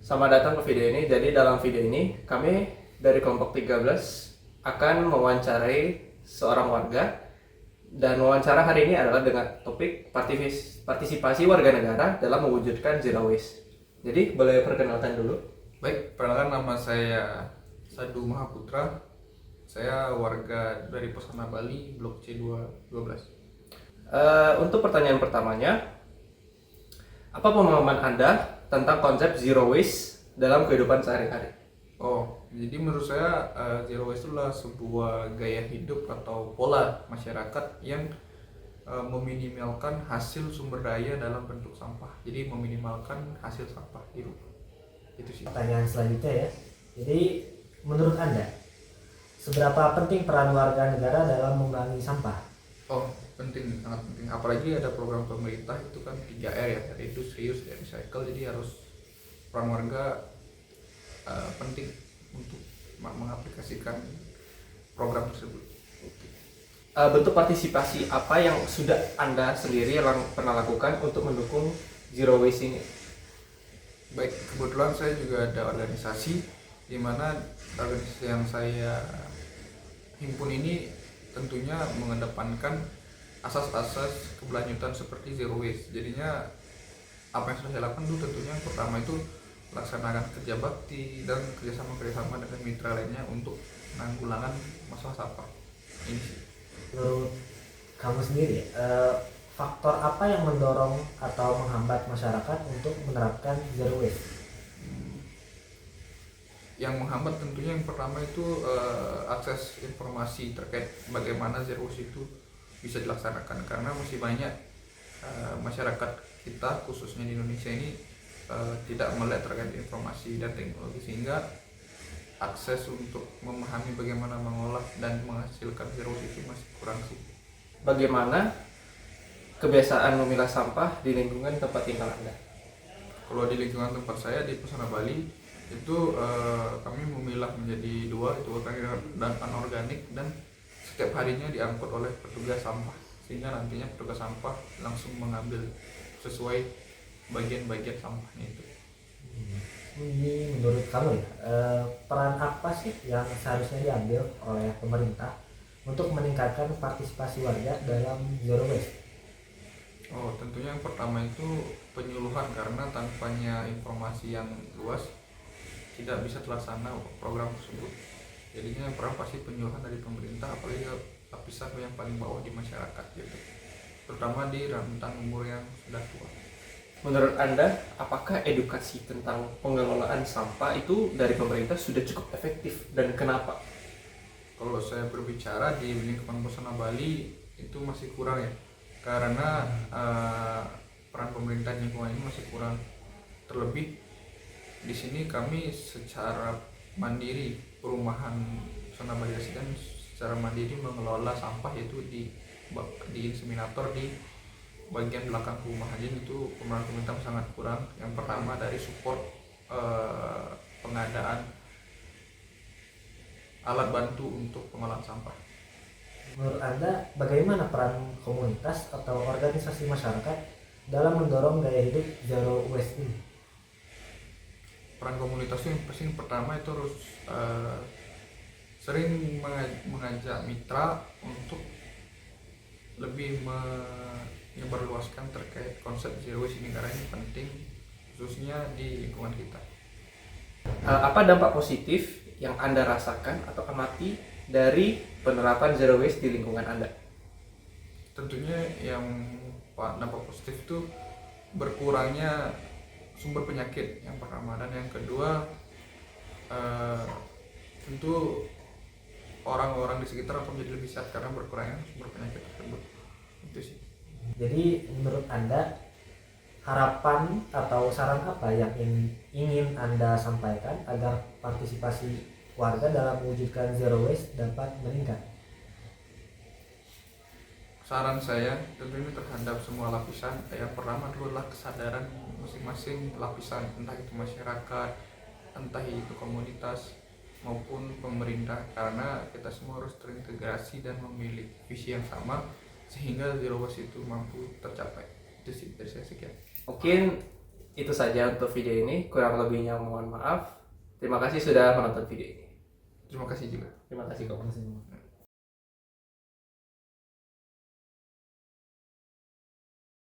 Selamat datang ke video ini. Jadi dalam video ini kami dari kelompok 13 akan mewawancarai seorang warga, dan wawancara hari ini adalah dengan topik partisipasi warga negara dalam mewujudkan zero waste. Jadi boleh perkenalkan dulu. Baik, perkenalkan nama saya Sadu Mahaputra. Saya warga dari Pesona Bali, Blok C12. Untuk pertanyaan pertamanya, apa pemahaman Anda tentang konsep zero waste dalam kehidupan sehari-hari? Jadi menurut saya zero waste itulah sebuah gaya hidup atau pola masyarakat yang meminimalkan hasil sumber daya dalam bentuk sampah. Jadi meminimalkan hasil sampah di rumah. Itu sih. Pertanyaan selanjutnya ya. Jadi menurut Anda, seberapa penting peran warga negara dalam mengurangi sampah? Penting, sangat penting. Apalagi ada program pemerintah itu kan 3R ya, reduce, reuse, dan recycle. Jadi harus peran warga penting untuk mengaplikasikan program tersebut. Bentuk partisipasi apa yang sudah Anda sendiri pernah lakukan untuk mendukung zero waste ini? Baik, kebetulan saya juga ada organisasi di mana organisasi yang saya himpun ini tentunya mengedepankan asas-asas keberlanjutan seperti zero waste. Jadinya apa yang sudah saya lakukan dulu tentunya yang pertama itu melaksanakan kerja bakti dan kerjasama dengan mitra lainnya untuk penanggulangan masalah sampah ini sih. Menurut kamu sendiri, faktor apa yang mendorong atau menghambat masyarakat untuk menerapkan zero waste? Yang menghambat tentunya yang pertama itu akses informasi terkait bagaimana zero waste itu bisa dilaksanakan, karena masih banyak masyarakat kita khususnya di Indonesia ini tidak melek terkait informasi dan teknologi, sehingga akses untuk memahami bagaimana mengolah dan menghasilkan zero waste itu masih kurang sih. Bagaimana kebiasaan memilah sampah di lingkungan tempat tinggal Anda? Kalau di lingkungan tempat saya di Pesona Bali itu kami memilah menjadi dua, itu organik dan anorganik, dan setiap harinya diangkut oleh petugas sampah, sehingga nantinya petugas sampah langsung mengambil sesuai bagian-bagian sampahnya itu. Ini menurut kamu ya, peran apa sih yang seharusnya diambil oleh pemerintah untuk meningkatkan partisipasi warga dalam zero waste? Tentunya yang pertama itu penyuluhan, karena tanpanya informasi yang luas tidak bisa terlaksana program tersebut. Jadinya yang pertama pasti penyuluhan dari pemerintah, apalagi lapisan yang paling bawah di masyarakat gitu, terutama di rentang umur yang sudah tua. Menurut Anda, apakah edukasi tentang pengelolaan sampah itu dari pemerintah sudah cukup efektif, dan kenapa? Kalau saya berbicara di lingkungan Pesona Bali itu masih kurang ya, karena peran pemerintah di lingkungan ini masih kurang. Terlebih di sini kami secara mandiri, perumahan Pesona Bali Residen secara mandiri mengelola sampah, yaitu di inseminator di bagian belakang rumah. Jadi itu peran pemerintah sangat kurang. Yang pertama dari support pengadaan alat bantu untuk pengolahan sampah. Menurut Anda, bagaimana peran komunitas atau organisasi masyarakat dalam mendorong gaya hidup zero waste ini? Peran komunitas itu yang pasti pertama itu harus sering mengajak mitra untuk lebih menyebarluaskan terkait konsep zero waste ini, karena ini penting khususnya di lingkungan kita. Apa dampak positif yang Anda rasakan atau amati dari penerapan zero waste di lingkungan Anda? Tentunya yang dampak positif itu berkurangnya sumber penyakit yang pertama, dan yang kedua tentu orang-orang di sekitar akan menjadi lebih sehat karena berkurangnya sumber penyakit tersebut. Itu sih. Jadi menurut Anda, harapan atau saran apa yang ingin Anda sampaikan agar partisipasi warga dalam mewujudkan zero waste dapat meningkat? Saran saya tentunya terhadap semua lapisan. Yang pertama adalah kesadaran masing-masing lapisan, entah itu masyarakat, entah itu komunitas maupun pemerintah, karena kita semua harus terintegrasi dan memiliki visi yang sama sehingga zero waste itu mampu tercapai. Itu sih dari saya, sekian. Mungkin itu saja untuk video ini. Kurang lebihnya mohon maaf. Terima kasih sudah menonton video ini. Terima kasih juga. Terima kasih, Kak. Terima kasih.